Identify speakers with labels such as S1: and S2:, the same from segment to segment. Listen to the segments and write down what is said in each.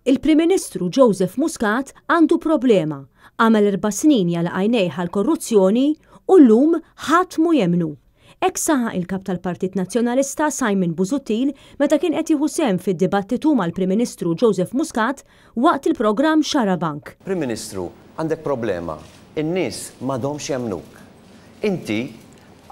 S1: Il-Prim Ministru Joseph Muscat għandu problema. Għamel 4 snin jala għajnejh għall-korruzzjoni u llum ħadd mu jemnu. Hekk saħaq il-kap tal-Partit Nazzjonalista Simon Busuttil meta kien qed jieħu sehem fid-dibattitu mal-Prim Ministru Joseph Muscat waqt il-programm Xarabank.
S2: Prim Ministru, għandek problema. In-nies m'għadhomx jemnuk. Inti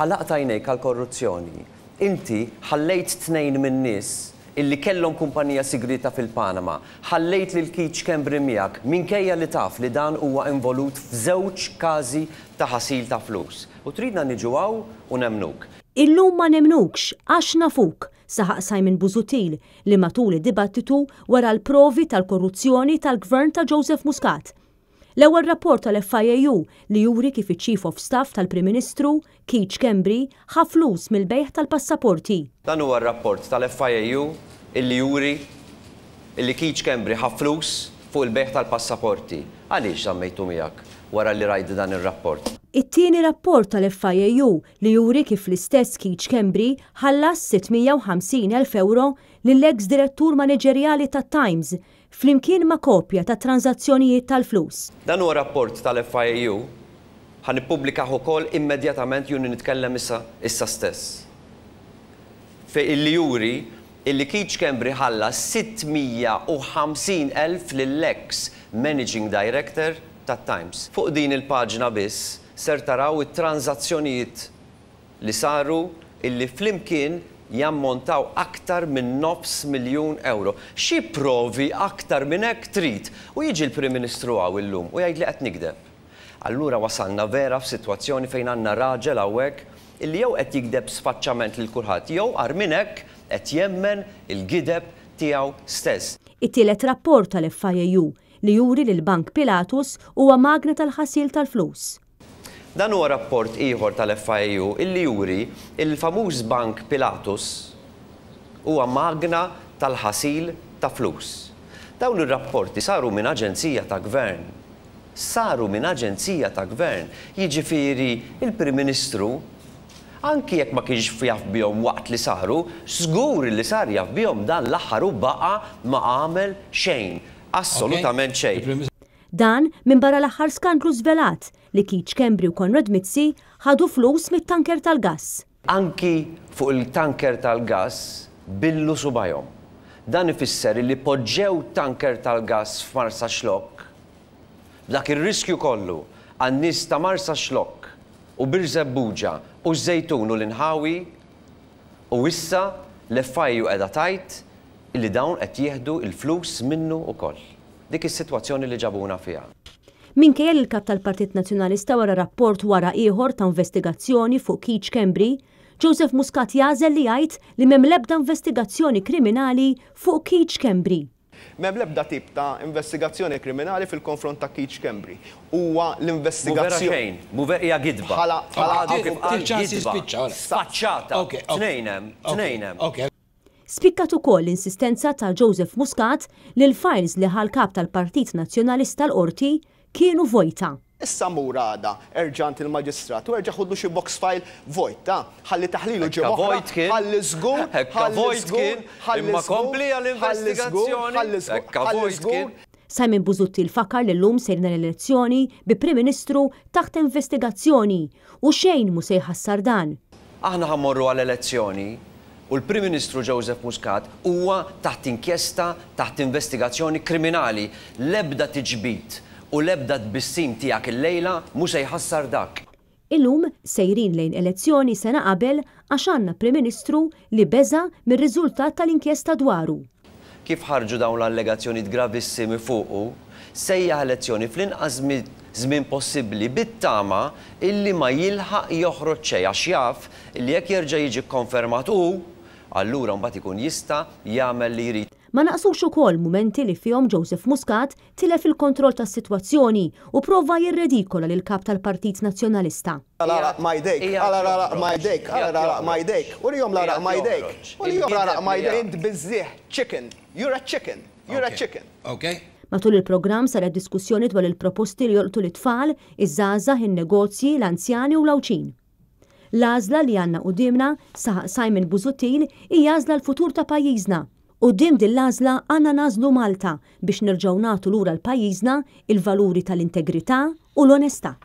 S2: għalaqt għajnejk għall-korruzzjoni. Inti ħallejt 2 min-nies illi kellhom kumpanija sigrita fil-Panama, ħallejt lil Keith Schembri miegħek minkejja li taf li dan huwa involut f'żewġ każi ta' ħasil ta' flus. U tridna niġu hawn u nemnuk.
S1: Illum ma nemnukx għax nafuk, saħaq Simon Busuttil li matul id-dibattitu wara l-provi tal-korruzzjoni tal-Gvern ta' Joseph Muscat. L-ewwel rapport tal-FIAU li juri kif iċ-Chief of Staff tal-Prim Ministru, Keith Schembri, ħa flus mill-bejħ tal-passaporti.
S2: Dan huwa r-rapport tal-FIAU illi juri illi Keith Schembri ħa flus fuq il-bejħ tal-passaporti. Għaliex żammejtu miegħek wara li rajt dan ir-rapport?
S1: It-tieni rapport tal-FIAU li juri kif l-istess Keith Schembri ħallas 650,000 euro lill-ex direttur maniġerjali tat-Times flimkien ma' kopja ta' transazzjonijiet tal-flus.
S2: Dan huwa rapport tal-FIAU ħan ippubblikaħ ukoll immedjatament juni nitkellem issa stess. Illi juri illi Keith Schembri ħalla 650,000 lill-ex Managing Director tat-Times. Fuq din il-paġna biss ser taraw it-transazzjonijiet li saru illi flimkien jammontaw aktar minn $500,000 euro. Xi provi aktar minn hekk trid u jiġi l-Prim Ministru għaw illum u jgħid li qed nikdeb. Allura wasalna vera f'sitwazzjoni fejn għandna raġel hawnhekk illi jew qed jikdeb sfaċċament lil kulħadd jew għar minn hekk qed jemmen il-gideb tiegħu stess.
S1: It-tielet rapport tal-FIAU li juri li l-Bank Pilatus huwa magna tal-ħasil tal-flus.
S2: Dan huwa rapport ieħor tal-FIAU illi juri il-famuż Bank Pilatus huwa magna tal-ħasil ta' flus. Dawn ir-rapporti saru minn aġenzija ta' gvern. Saru minn aġenzija ta' gvern. Jiġifieri il-Prim Ministru anki jekk ma kienx jaf bihom waqt li saru, żgur li sar jaf bihom dan l-aħħar u baqa' ma għamel xejn. Assolutament xejn.
S1: Dan minn barra l-aħħar skandlu żvelat li Keith Schembri u Konrad Mizzi ħadu flus mit-tanker tal-gass.
S2: Anki fuq il-tanker tal-gass billu subajhom. Dan ifisser li poġġew tanker tal-gass f'Marsa Xlokk. Dak ir-riskju kollu għan-nies ta' Marsa Xlokk u Birzebbuġa u Żejtun u l-Inħawi u issa l-FIAU qiegħda tgħid illi dawn qed jieħdu l-flus minnu wkoll. Dik is-sitwazzjoni li ġabuna fiha.
S1: Minkejja il-kap tal-Partit Nazzjonalista wara rapport wara ieħor ta' investigazzjoni fuq Keith Schembri, Joseph Muscat jażel li jgħid li m'hemm l-ebda investigazzjoni kriminali fuq Keith Schembri.
S3: M'hemm l-ebda tip ta' investigazzjoni kriminali fil-konfront ta' Keith Schembri. Huwa l-investigazzjoni.
S2: Muvera hija gidba. Sfaċċata. Tnejnem.
S1: Spikkat ukoll l-insistenza ta' Joseph Muscat li l-files li ħal-kap tal-Partit Nazzjonalista l-Qorti kienu vojta.
S3: Issa mur għada erġant il-Maġistrat u erġa' ħudlu xi box file vojta. Ħalli taħlilu ġie
S2: vojt kien.
S3: ħalli żgur.
S2: Vojt kien. Imma kompli għall-investigazzjoni. Vojt kien.
S1: Simon Busuttil fakkar li llum sejrna l-elezzjoni bi Prim Ministru taħt investigazzjoni u xejn mu se jħassar dan.
S2: Aħna ħammorru għall-elezzjoni u l-Prim Ministru Joseph Muscat huwa taħt inkjesta taħt investigazzjoni kriminali. L-ebda tiġbid u l-ebda tbissim tiegħek il-lejla mhux se jħassar dak.
S1: Illum sejrin lejn elezzjoni sena qabel għax għandna Prim Ministru li beża mir-riżultat tal-inkjesta dwaru.
S2: Kif ħarġu dawn l-allegazzjonijiet gravissimi fuqu, sejjaħ elezzjoni fl-inqas żmien possibbli bit-tama illi ma jilħaq joħroġ xejn għax jaf illi jekk jerġa' jiġi kkonfermat allura mbagħad ikun jista' jagħmel li jrid.
S1: Ma naqsux ukoll mumenti li fihom Joseph Muscat tilef il-kontroll tas-sitwazzjoni u prova jirredikola lil kap tal-Partit Nazzjonalista.
S3: Ma jdejk, ma jdejk. Urihom l-araq ma jdejk. Urihom l-araq ma jdejk. Int biżżieħ chicken. You're a chicken. You're a chicken.
S4: Okay.
S1: Matul il-programm saret diskussjoni dwar il-proposti li jolqtu l-tfal, iż-żgħażagħ, in-negozji, l-anzjani u l-awċin. L-għażla li għandna qudiemna saħaq Simon Busuttil hija għażla l-futur ta' pajjiżna Quddiem din l-għażla għandna nażlu Malta biex nerġgħu nagħtu lura l-pajjiżna il-valuri tal-integrità u l-onestà.